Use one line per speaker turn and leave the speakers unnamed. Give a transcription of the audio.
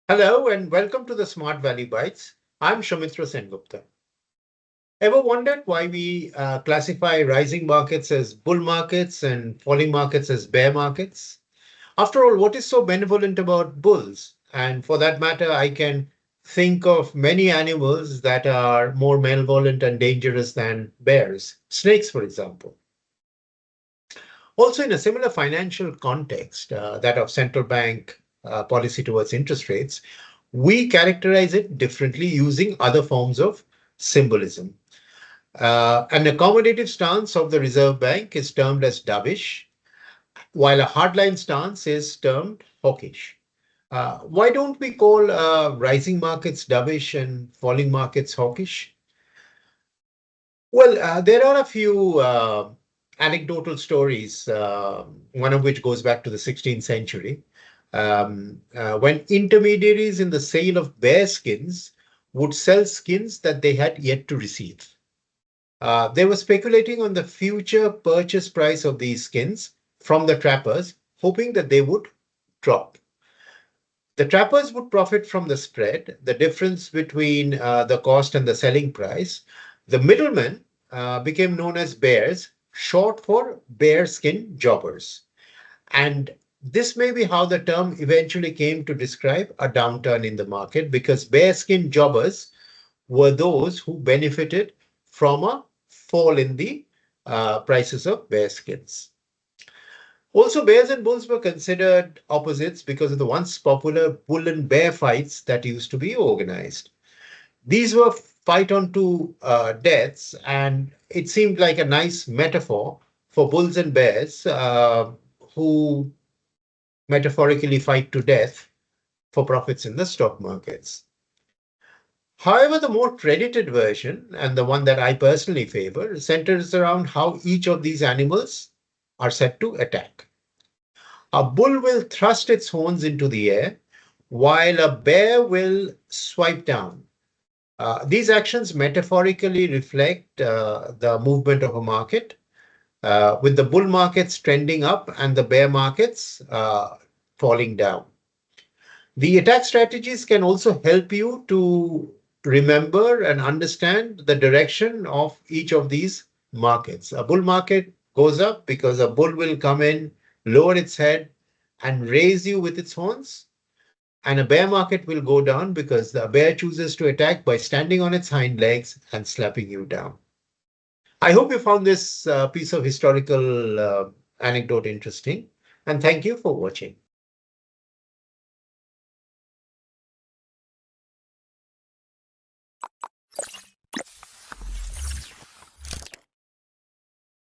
Hello and welcome to the Smart Value Bites. I'm Soumitra Sengupta. Ever wondered why we classify rising markets as bull markets and falling markets as bear markets? After all, what is so benevolent about bulls? And for that matter, I can think of many animals that are more malevolent and dangerous than bears, snakes, for example. Also, in a similar financial context, that of central bank policy towards interest rates, we characterize it differently using other forms of symbolism. An accommodative stance of the Reserve Bank is termed as dovish, while a hardline stance is termed hawkish. Why don't we call rising markets dovish and falling markets hawkish? Well, there are a few anecdotal stories, one of which goes back to the 16th century, when intermediaries in the sale of bear skins would sell skins that they had yet to receive. They were speculating on the future purchase price of these skins from the trappers, hoping that they would drop. The trappers would profit from the spread, the difference between the cost and the selling price. The middlemen became known as bears, short for bearskin jobbers. And this may be how the term eventually came to describe a downturn in the market because bearskin jobbers were those who benefited from a fall in the prices of bearskins. Also, bears and bulls were considered opposites because of the once popular bull and bear fights that used to be organized. These were fight on to deaths, and it seemed like a nice metaphor for bulls and bears who metaphorically fight to death for profits in the stock markets. However, the more credited version, and the one that I personally favor, centers around how each of these animals are set to attack. A bull will thrust its horns into the air, while a bear will swipe down. These actions metaphorically reflect the movement of a market, with the bull markets trending up and the bear markets falling down. The attack strategies can also help you to remember and understand the direction of each of these markets. A bull market goes up because a bull will come in, lower its head, and raise you with its horns. And a bear market will go down because the bear chooses to attack by standing on its hind legs and slapping you down. I hope you found this piece of historical anecdote interesting, and thank you for watching.